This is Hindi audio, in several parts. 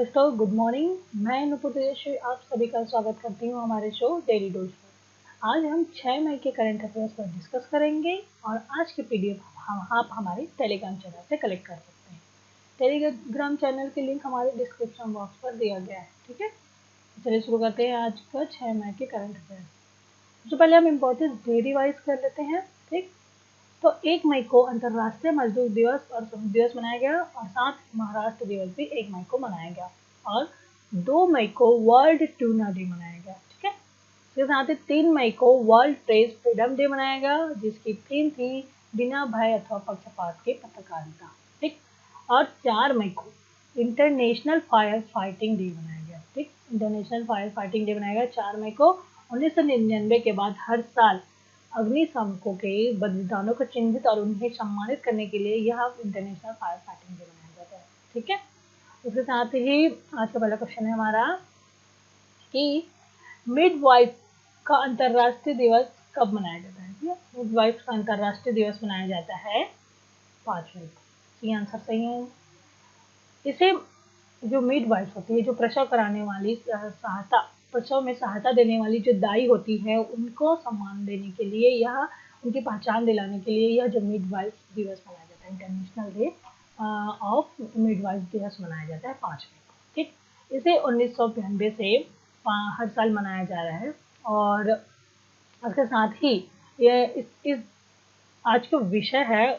दोस्तों, गुड मॉर्निंग। मैं नुपुर तेजस्वी आप सभी का स्वागत करती हूँ हमारे शो डेली डोज पर। आज हम 6 मई के करंट अफेयर्स पर डिस्कस करेंगे और आज की पीडीएफ आप हमारे टेलीग्राम चैनल से कलेक्ट कर सकते हैं। टेलीग्राम चैनल की लिंक हमारे डिस्क्रिप्शन बॉक्स पर दिया गया है। ठीक है, चलिए शुरू करते हैं आज का 6 मई के करंट अफेयर्स। सबसे पहले हम इम्पोर्टेंट डे रिवाइज कर लेते हैं। ठीक, तो 1 मई को अंतर्राष्ट्रीय मजदूर दिवस और श्रमिक दिवस मनाया गया और साथ महाराष्ट्र दिवस भी 1 मई को मनाया गया और 2 मई को वर्ल्ड ट्यूना डे मनाया गया। ठीक है, इसके साथ ही 3 मई को वर्ल्ड प्रेस फ्रीडम डे मनाया गया जिसकी थीम थी बिना भय अथवा पक्षपात के पत्रकारिता। ठीक, और 4 मई को इंटरनेशनल फायर फाइटिंग डे मनाया गया। ठीक, इंटरनेशनल फायर फाइटिंग डे मनाया गया 4 मई को। 1999 के बाद हर साल अग्निशामकों के बलिदानों को चिन्हित और उन्हें सम्मानित करने के लिए यह इंटरनेशनल फायर फाइटिंग डे मनाया जाता है। ठीक है, उसके साथ ही आज का पहला क्वेश्चन है हमारा कि मिडवाइफ का अंतर्राष्ट्रीय दिवस कब मनाया जाता है। मिडवाइफ का अंतर्राष्ट्रीय दिवस मनाया जाता है 5 मई को। ये आंसर सही है। इसे जो मिडवाइफ होती है, जो प्रसव कराने वाली प्रसव में सहायता देने वाली जो दाई होती है, उनको सम्मान देने के लिए, यह उनकी पहचान दिलाने के लिए यह जो मिडवाइफ दिवस मनाया जाता है, इंटरनेशनल डे ऑफ मिडवाइफ दिवस मनाया जाता है 5 मई को। ठीक, इसे 1992 से हर साल मनाया जा रहा है और इसके साथ ही ये इस आज का विषय है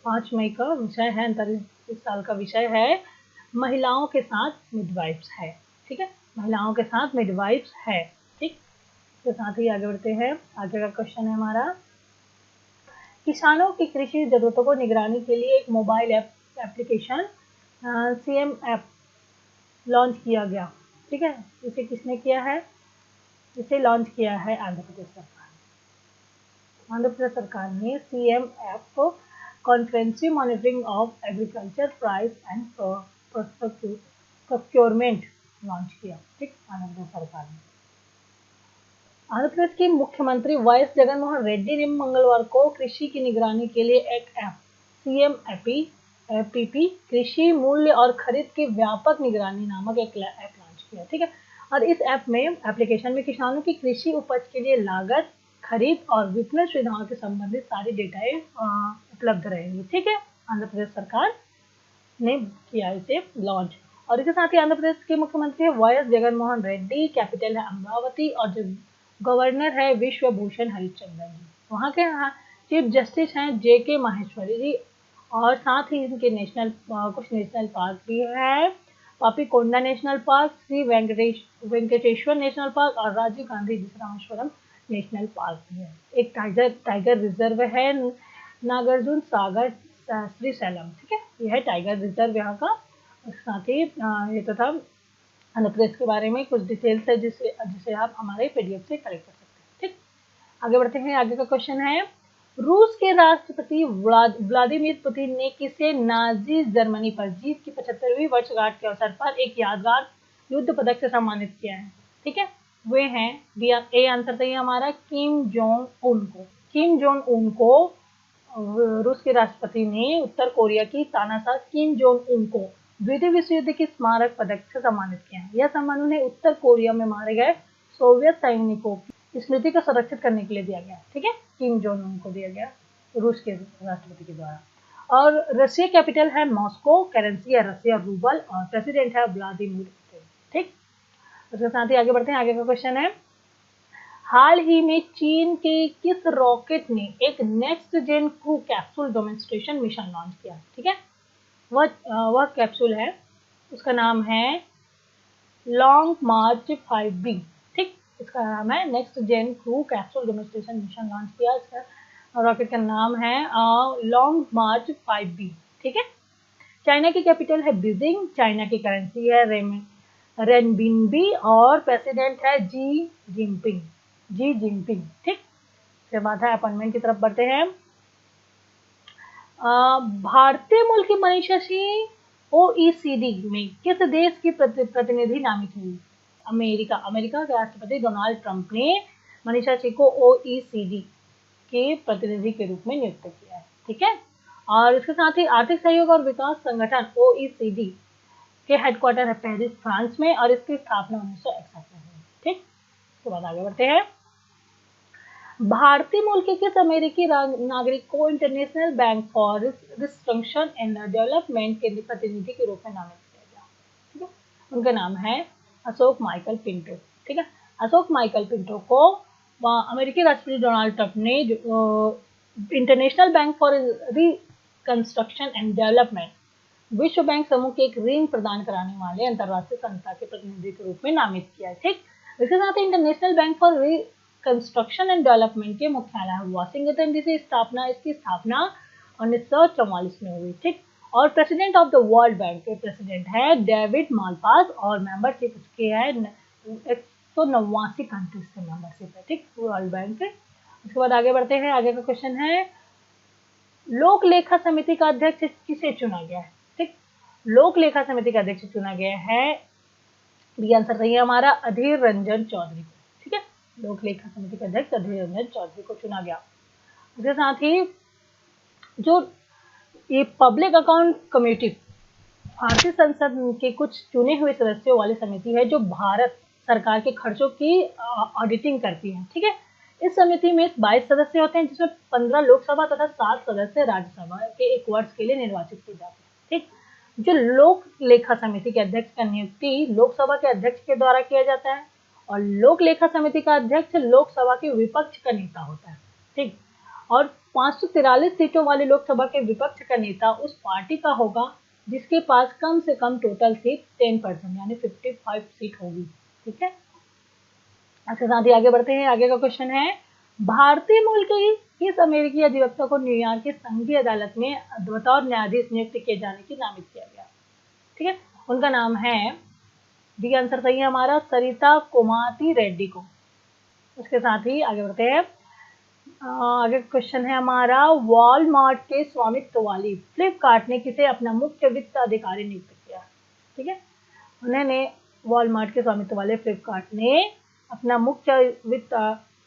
5 मई का विषय है इस साल का विषय है महिलाओं के साथ मिडवाइफ्स है। ठीक है, महिलाओं के साथ मिडवाइफ्स है। ठीक, इसके साथ ही आगे बढ़ते हैं। आगे का क्वेश्चन है हमारा, किसानों की कृषि जरूरतों को निगरानी के लिए एक mobile application CM app launch किया गया। ठीक है, इसे किसने किया है? इसे लॉन्च किया है आंध्र प्रदेश सरकार। आंध्र प्रदेश सरकार ने सीएम ऐप को comprehensive monitoring of agriculture price and procurement launch किया। ठीक, आंध्र प्रदेश सरकार ने। आंध्र प्रदेश के मुख्यमंत्री वाईएस जगनमोहन रेड्डी ने मंगलवार को कृषि की निगरानी के लिए एक ऐप सीएम एपीपी कृषि मूल्य और खरीद की व्यापक निगरानी नामक एक ऐप लॉन्च किया। ठीक है, और इस ऐप में एप्लीकेशन में किसानों की कृषि उपज के लिए लागत, खरीद और विपणन सुविधाओं के संबंधित सारी डेटाएं उपलब्ध रहेंगी। ठीक है, आंध्र प्रदेश सरकार ने किया इसे लॉन्च। और इसके साथ ही आंध्र प्रदेश के मुख्यमंत्री वाईएस जगनमोहन रेड्डी, कैपिटल है अमरावती और जो गवर्नर है विश्वभूषण हरिश्चंद्र जी। वहाँ के चीफ जस्टिस हैं जेके माहेश्वरी जी और साथ ही इनके कुछ नेशनल पार्क भी है। Papikonda national park, Shri Venkateswara national park और राजीव गांधी रामेश्वरम नेशनल पार्क भी है। एक टाइगर रिजर्व है नागार्जुन सागर श्रीशैलम। ठीक है, यह है टाइगर रिजर्व यहाँ का। साथ ही ये तो था आंध्र प्रदेश के बारे में कुछ डिटेल्स है जिसे आप हमारे पीडीएफ से कलेक्ट कर सकते हैं। ठीक, आगे बढ़ते हैं। आगे का क्वेश्चन है, रूस के राष्ट्रपति व्लादिमीर पुतिन ने किसे नाजी जर्मनी पर जीत की 75वीं वर्षगांठ के अवसर पर एक यादगार युद्ध पदक से सम्मानित किया है? ठीक है, वे हैं ए आंसर सही हमारा किम जोंग उन को। किम जोंग उन को रूस के राष्ट्रपति ने उत्तर कोरिया की तानाशाह किम जोंग उन को द्वितीय विश्व युद्ध की स्मारक पदक से सम्मानित किया है। यह सम्मान उन्हें उत्तर कोरिया में मारे गए सोवियत सैनिकों की स्मृति को संरक्षित करने के लिए दिया गया। ठीक है, किम जोंग उन को दिया गया रूस के राष्ट्रपति के द्वारा। और रशिया कैपिटल है मॉस्को, करेंसी है रशिया रूबल और प्रेसिडेंट है व्लादिमीर पुतिन। ठीक, उसके साथ ही आगे बढ़ते हैं। आगे का क्वेश्चन है, हाल ही में चीन के किस रॉकेट ने एक next gen crew capsule demonstration mission launch किया? ठीक है, वह कैप्सूल है, उसका नाम है लॉन्ग मार्च 5B। ठीक, इसका नाम है next gen crew capsule demonstration mission launch किया। इसका रॉकेट का नाम है लॉन्ग मार्च 5B। ठीक है, चाइना की कैपिटल है बीजिंग, चाइना की करेंसी है रेनबिनबी और प्रेसिडेंट है जी जिनपिंग। ठीक, इसके बाद है अपॉइंटमेंट की तरफ बढ़ते हैं। भारतीय मूल की मनीषा सिंह OECD में किस देश की प्रतिनिधि नामित हुई? अमेरिका के राष्ट्रपति डोनाल्ड ट्रंप ने मनीषा सिंह को OECD के प्रतिनिधि के रूप में नियुक्त किया है। ठीक है, और इसके साथ ही आर्थिक सहयोग और विकास संगठन OECD के हेडक्वार्टर है पेरिस फ्रांस में और इसकी स्थापना 1961 में हुई। ठीक, उसके बाद आगे बढ़ते हैं। भारतीय मूल के किस अमेरिकी नागरिक को international bank for reconstruction and development के प्रतिनिधि के रूप में नामित किया गया? ठीक है, उनका नाम है अशोक माइकल पिंटो। ठीक है, अशोक माइकल पिंटो को अमेरिकी राष्ट्रपति डोनाल्ड ट्रंप ने international bank for reconstruction and development विश्व बैंक समूह के एक ऋण प्रदान कराने वाले अंतर्राष्ट्रीय संस्था के प्रतिनिधि के रूप में नामित किया है। ठीक, इसके साथ ही international bank for reconstruction and development के मुख्यालय वाशिंगटन डीसी इसकी स्थापना 1944 में हुई। ठीक, और president of the world bank के प्रेसिडेंट है डेविड मालपास और मेंबरशिप उसके है 189 कंट्रीज से मेंबरशिप है। ठीक, वर्ल्ड बैंक के। उसके बाद आगे बढ़ते हैं। आगे का क्वेश्चन है लोक लेखा समिति का अध्यक्ष किसे चुना गया है? ठीक, लोक लेखा समिति का अध्यक्ष चुना गया है, ये आंसर सही है हमारा, अधीर रंजन चौधरी को। ठीक है, लोक लेखा समिति का अध्यक्ष अधीर रंजन चौधरी को चुना गया। उसके साथ ही जो ये पब्लिक अकाउंट कमेटी भारतीय संसद के कुछ चुने हुए सदस्यों वाली समिति है जो भारत सरकार के खर्चों की ऑडिटिंग करती है। ठीक है, इस समिति में 22 सदस्य होते हैं जिसमें 15 लोकसभा तथा 7 सदस्य राज्यसभा के एक वर्ष के लिए निर्वाचित किए जाते हैं। ठीक, जो लोक लेखा समिति के अध्यक्ष का नियुक्ति लोकसभा के अध्यक्ष के द्वारा किया जाता है और लोक लेखा समिति का अध्यक्ष लोकसभा के विपक्ष का नेता होता है। ठीक, और 543 सीटों वाली लोकसभा के विपक्ष का नेता उस पार्टी का होगा जिसके पास कम से कम टोटल सीट 10% यानी 55 सीट होगी। ठीक है, इसके साथ ही आगे बढ़ते हैं। आगे का क्वेश्चन है भारतीय मूल के किस अमेरिकी अधिवक्ता को न्यूयॉर्क की संघीय अदालत में बतौर न्यायाधीश नियुक्त किए जाने की नामित किया गया? ठीक है, उनका नाम है, डी आंसर सही है हमारा, सरिता कोमाती रेड्डी को। उसके साथ ही आगे बढ़ते हैं। आगे क्वेश्चन है हमारा वॉलमार्ट के स्वामित्व वाली फ्लिपकार्ट ने किसे अपना मुख्य वित्त अधिकारी नियुक्त किया? ठीक है, उन्होंने वॉलमार्ट के स्वामित्व वाले फ्लिपकार्ट ने अपना मुख्य वित्त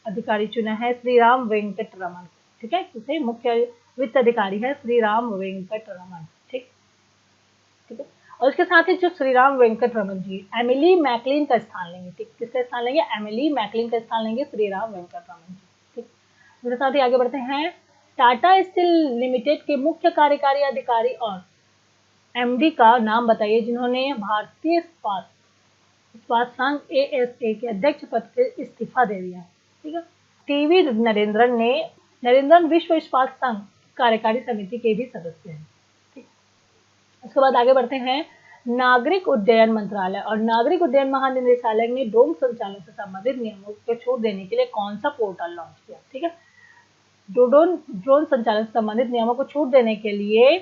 अधिकारी चुना है श्रीराम वेंकट रमन। ठीक है, किसे मुख्य वित्त अधिकारी है श्रीराम वेंकट रमन। ठीक, ठीक है, और इसके साथ ही जो श्रीराम वेंकट रमन जी एमिली मैकलिन का स्थान लेंगे। ठीक, किसका स्थान लेंगे? एमिली मैकलिन का स्थान लेंगे श्रीराम वेंकट रमन जी। ठीक, इसके साथ ही आगे बढ़ते हैं। टाटा स्टील लिमिटेड के मुख्य कार्यकारी अधिकारी और एमडी का नाम बताइए जिन्होंने भारतीय इस्पात संघ ASA के अध्यक्ष पद से इस्तीफा दे दिया है। ठीक है, टीवी नरेंद्रन विश्व इस्पात संघ कार्यकारी समिति के भी सदस्य हैं। ठीक, उसके बाद आगे बढ़ते हैं। नागरिक उड्डयन मंत्रालय और नागरिक उड्डयन महानिदेशालय ने ड्रोन संचालन से संबंधित नियमों को छूट देने के लिए कौन सा पोर्टल लॉन्च किया? ठीक है, ड्रोन संचालन से संबंधित नियमों को छूट देने के लिए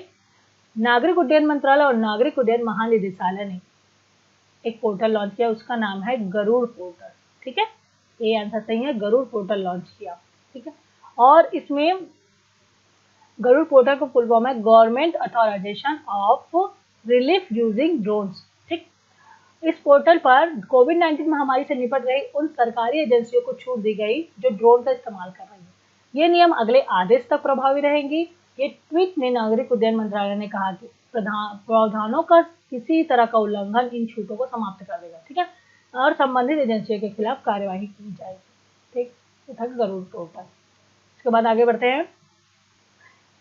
नागरिक उड्डयन मंत्रालय और नागरिक उड्डयन महानिदेशालय ने एक पोर्टल लॉन्च किया, उसका नाम है गरुड़ पोर्टल। ठीक है, ये आंसर सही है, गरुड़ पोर्टल लॉन्च किया। ठीक है, और इसमें गरुड़ पोर्टल को फुल फॉर्म है government authorisation of relief using drones. ठीक, इस पोर्टल पर कोविड-19 महामारी से निपट रही उन सरकारी एजेंसियों को छूट दी गई जो ड्रोन का इस्तेमाल कर रही है। ये नियम अगले आदेश तक प्रभावी रहेंगी। ये ट्वीट में नागरिक उड्डयन मंत्रालय ने कहा कि प्रावधानों का किसी तरह का उल्लंघन इन छूटों को समाप्त कर देगा। ठीक है, और संबंधित एजेंसियों के खिलाफ कार्यवाही की जाएगी। ठीक, ये था गरुड़ पोर्टल। इसके बाद आगे बढ़ते हैं।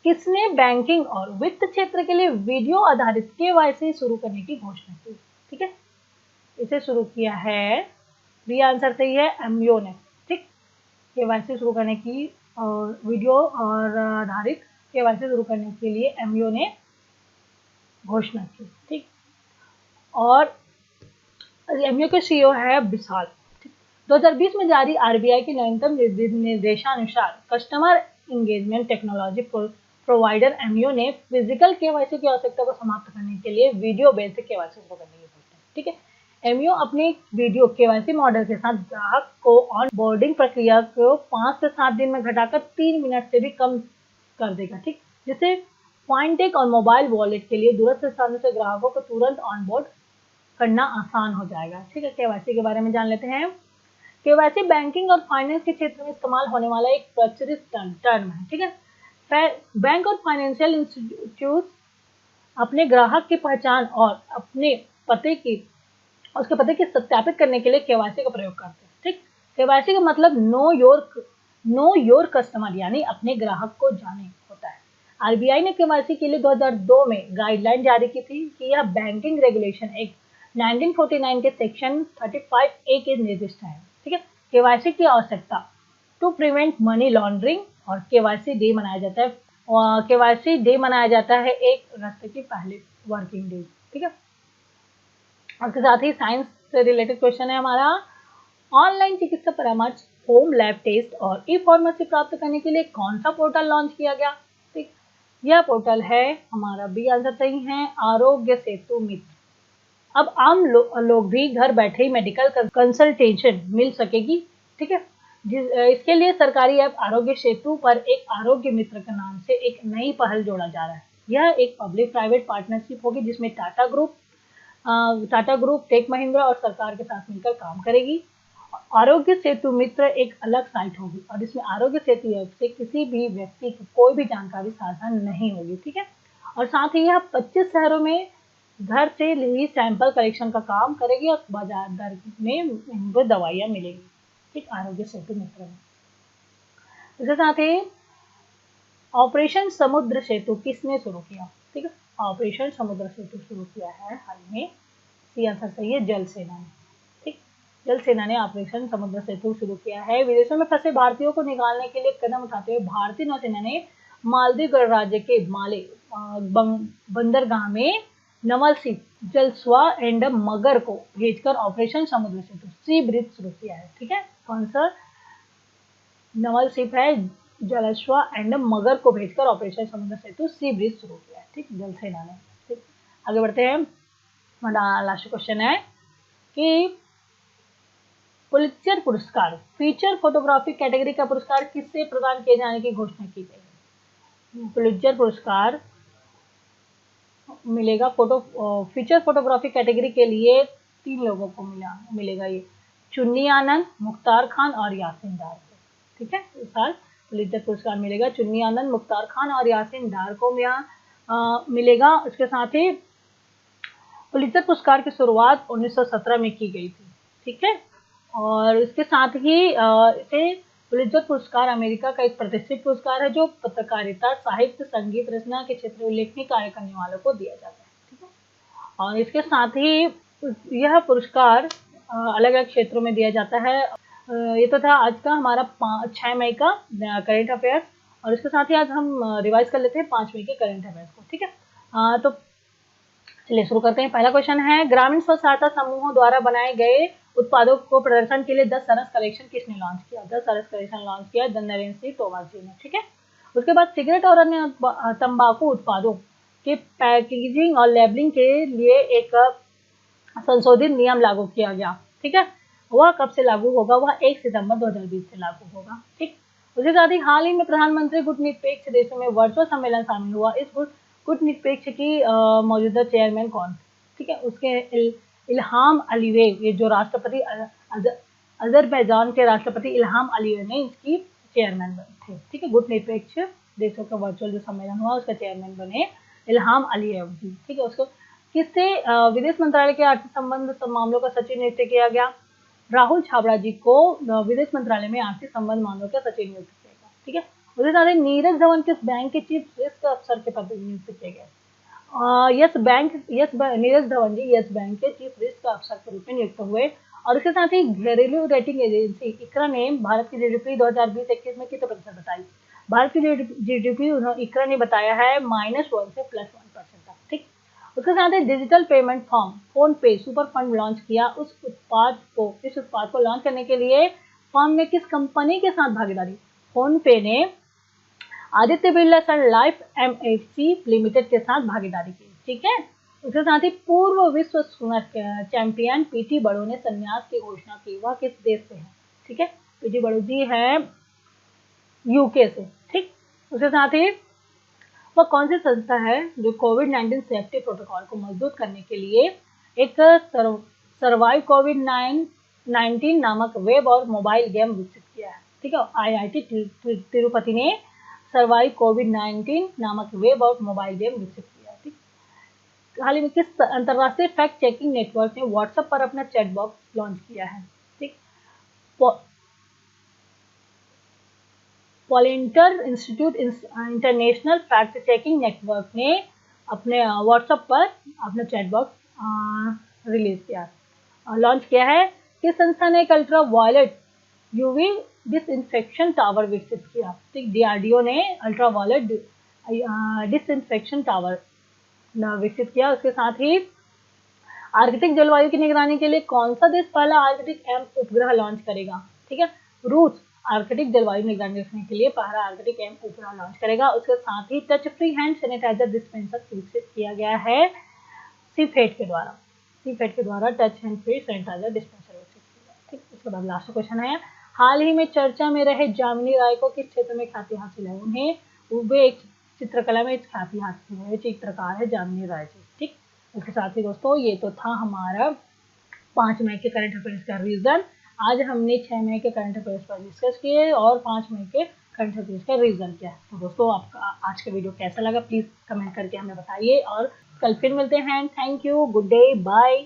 किसने बैंकिंग और वित्त क्षेत्र के लिए वीडियो आधारित KYC शुरू करने की घोषणा की? ठीक है, इसे शुरू किया है, बी आंसर सही है, MO ने। ठीक, KYC शुरू करने की और वीडियो और आधारित KYC शुरू करने के लिए MO ने घोषणा की। ठीक, और MO के CEO है विशाल। 2020 में जारी RBI के नवीनतम निर्देशानुसार customer engagement technology provider MO ने फिजिकल KYC की आवश्यकता को समाप्त करने के लिए वीडियो बेस्ड KYC शुरू करने की घोषणा। ठीक है, MO अपने वीडियो KYC मॉडल के साथ ग्राहक को ऑन बोर्डिंग प्रक्रिया को 5 से 7 दिन में घटाकर 3 मिनट से भी कम कर देगा। ठीक, जिससे FinTech और मोबाइल वॉलेट के लिए दूरस्थ स्थानों से ग्राहकों को तुरंत ऑन बोर्ड करना आसान हो जाएगा। ठीक है, KYC के बारे में जान लेते हैं। KYC बैंकिंग और फाइनेंस के क्षेत्र में इस्तेमाल होने वाला एक प्रचलित टर्म है। ठीक है, बैंक और फाइनेंशियल इंस्टीट्यूट अपने ग्राहक की पहचान और अपने उसके पते की सत्यापित करने के लिए केवाईसी का प्रयोग करते हैं। ठीक, केवाईसी का मतलब नो योर कस्टमर यानी अपने ग्राहक को जाने होता है। आरबीआई ने केवाईसी के लिए 2002 में गाइडलाइन जारी की थी कि यह बैंकिंग रेगुलेशन एक्ट 1949 के सेक्शन 35A के निर्दिष्ट है। ठीक है, केवाईसी की आवश्यकता टू प्रिवेंट मनी लॉन्ड्रिंग और केवाईसी डे मनाया जाता है। केवाईसी डे मनाया जाता है 1 अगस्त की पहले वर्किंग डे। ठीक है, उसके साथ ही साइंस से रिलेटेड क्वेश्चन है हमारा, ऑनलाइन चिकित्सा परामर्श, होम लैब टेस्ट और ई फार्मेसी प्राप्त करने के लिए कौन सा पोर्टल लॉन्च किया गया? ठीक, यह पोर्टल है हमारा बी आंसर सही है, आरोग्य सेतु मित्र। अब आम लोग भी घर बैठे ही मेडिकल कंसल्टेशन मिल सकेगी। ठीक है, इसके लिए सरकारी ऐप आरोग्य सेतु पर एक आरोग्य मित्र के नाम से एक नई पहल जोड़ा जा रहा है। यह एक पब्लिक प्राइवेट पार्टनरशिप होगी जिसमें टाटा ग्रुप, टेक महिंद्रा और सरकार के साथ मिलकर काम करेगी। आरोग्य सेतु मित्र एक अलग साइट होगी और इसमें आरोग्य सेतु ऐप से किसी भी व्यक्ति की कोई भी जानकारी साझा नहीं होगी। ठीक है, और साथ ही यह 25 शहरों में घर से ही सैंपल कलेक्शन का काम करेगी और बाजार दर में इनको दवाइयाँ मिलेगी। ठीक, आरोग्य सेतु मित्र में। इसके साथ ही ऑपरेशन समुद्र सेतु किसने शुरू किया? ठीक है, ऑपरेशन समुद्र सेतु शुरू किया है हाल में, सी आंसर सही है, जल सेना ने। ठीक, जल सेना ने ऑपरेशन समुद्र सेतु शुरू किया है। विदेशों में फंसे भारतीयों को निकालने के लिए कदम उठाते हुए भारतीय नौसेना ने मालदीव गणराज्य के माले बंदरगाह में नवलशिप, जलस्वा एंड मगर को भेजकर ऑपरेशन समुद्र सेतु सी ब्रिज शुरू किया है। ठीक है, कौन सा नवलशिप है, जलस्वा एंड मगर को भेजकर ऑपरेशन समुद्र सेतु सी ब्रिज शुरू किया है। ठीक, जल सेना ने। ठीक, आगे बढ़ते हैं। हमारा लास्ट क्वेश्चन है कि पुलित्जर पुरस्कार फीचर फोटोग्राफी कैटेगरी का पुरस्कार किससे प्रदान किए जाने की घोषणा की गई है? पुलित्जर पुरस्कार मिलेगा फीचर फोटोग्राफी कैटेगरी के लिए 3 लोगों को मिलेगा ये, चुन्नी आनंद, मुख्तार खान और यासीन डार को। ठीक है, इस साल पुलित्जर पुरस्कार मिलेगा चुन्नी आनंद, मुख्तार खान और यासीन डार को यहाँ मिलेगा। इसके साथ ही पुलित्जर पुरस्कार की शुरुआत 1917 में की गई थी। ठीक है, और इसके साथ ही इसे पुलित्जर पुरस्कार अमेरिका का एक प्रतिष्ठित पुरस्कार है जो पत्रकारिता, साहित्य, संगीत रचना के क्षेत्र में उल्लेखनीय कार्य करने वालों को दिया जाता है। ठीक है, और इसके साथ ही यह पुरस्कार अलग अलग क्षेत्रों में दिया जाता है। ये तो था आज का हमारा 6 मई का करेंट अफेयर्स, और इसके साथ ही आज हम रिवाइज कर लेते हैं 5 मई के करेंट अफेयर्स को। ठीक है, तो चलिए शुरू करते हैं। पहला क्वेश्चन है, ग्रामीण स्व सहायता समूहों द्वारा बनाए गए उत्पादों को प्रदर्शन के लिए 10 सरस कलेक्शन किसने लॉन्च किया? 10 सरस कलेक्शन लॉन्च किया नरेंद्र सिंह तोमर जी ने। ठीक है, उसके बाद सिगरेट और अन्य तंबाकू उत्पादों के पैकेजिंग और लेबलिंग के लिए एक संशोधित नियम लागू किया गया। ठीक है, वह कब से लागू होगा? वह 1 सितंबर 2020 से लागू होगा। ठीक, उसके साथ ही हाल ही में प्रधानमंत्री गुटनिरपेक्ष देशों में वर्चुअल सम्मेलन शामिल हुआ। इस गुटनिरपेक्ष की मौजूदा चेयरमैन कौन? ठीक है, उसके इल्हाम अलीयेव, ये जो राष्ट्रपति अजरबैजान के राष्ट्रपति इल्हाम अलीयेव ने इसकी चेयरमैन बने थे। ठीक है, गुटनिरपेक्ष देशों का वर्चुअल जो सम्मेलन हुआ उसका चेयरमैन बने इल्हाम अलीयेव जी। ठीक है, उसको किससे विदेश मंत्रालय के आर्थिक संबंध मामलों का सचिव नियुक्त किया गया? राहुल छाबड़ा जी को विदेश मंत्रालय में आर्थिक संबंध मामलों का सचिव नियुक्त किया गया। ठीक है, उसके साथ ही नीरज धवन किस बैंक के चीफ रिस्क अफसर के पद पर नियुक्त किए गए? नीरज धवन जी यस बैंक के चीफ रिस्क अफसर के रूप में नियुक्त हुए। और इसके साथ ही घरेलू रेटिंग एजेंसी इक्रा ने भारत की जीडीपी 2020-21 में कितने प्रतिशत बताई? भारत की जीडीपी इक्रा ने बताया है -1 से +1% तक। ठीक, उसके साथ ही डिजिटल पेमेंट फॉर्म फोन पे सुपर फंड लॉन्च किया। इस उत्पाद को लॉन्च करने के लिए फॉर्म ने किस कंपनी के साथ भागीदारी? फोन पे ने आदित्य बिरला सन लाइफ एमएफसी लिमिटेड के साथ भागीदारी की। ठीक है, उसके साथ ही पूर्व विश्व चैंपियन पीटी बड़ो ने संन्यास की घोषणा की। वह किस देश से है? ठीक है, पीटी बड़ो जी है यूके से। ठीक, उसके साथ ही वह कौन सी संस्था है जो कोविड-19 सेफ्टी प्रोटोकॉल को मजबूत करने के लिए एक सर्वाइव कोविड-19 नामक वेब और मोबाइल गेम विकसित किया है? ठीक है, आईआईटी तिरुपति ने सर्वाइव कोविड-19 नामक वेब और मोबाइल गेम विकसित किया। ठीक, हाल ही में किस अंतर्राष्ट्रीय फैक्ट चेकिंग नेटवर्क ने व्हाट्सएप पर अपना चैट बॉक्स लॉन्च किया है? ठीक, Poynter institute international fact checking network ने अपने व्हाट्सएप पर अपना चैट बॉक्स रिलीज किया, लॉन्च किया है। किस संस्था ने एक ultraviolet UV disinfection tower विकसित किया? ठीक, डीआरडीओ ने अल्ट्रा वायलेट डिसइंफेक्शन टावर विकसित किया। उसके साथ ही आर्कटिक जलवायु की निगरानी के लिए कौन सा देश पहला आर्कटिक एम उपग्रह लॉन्च करेगा? ठीक है, रूस आर्कटिक जलवायु निगरानी रखने के लिए पहला आर्कटिक एम उपग्रह लॉन्च करेगा। उसके साथ ही touch free hand sanitiser dispenser विकसित किया गया है सीफेट के द्वारा। सीफेट के द्वारा touch hand free sanitizer dispenser विकसित किया गया। ठीक, उसके बाद लास्ट क्वेश्चन है, हाल ही में चर्चा में रहे जामिनी राय को किस क्षेत्र में ख्याति हासिल है? उन्हें वे एक चित्रकला में ख्याति हासिल है, चित्रकार है जामिनी राय जी। ठीक, इसके साथ ही दोस्तों ये तो था हमारा 5 मई के करंट अफेयर्स का रीजन। आज हमने 6 मई के करंट अफेयर्स पर डिस्कस किए और 5 मई के करंट अफेयर्स का रीजन क्या है। तो दोस्तों आपका आज का वीडियो कैसा लगा प्लीज कमेंट करके हमें बताइए और कल फिर मिलते हैं। Thank you, good day, bye.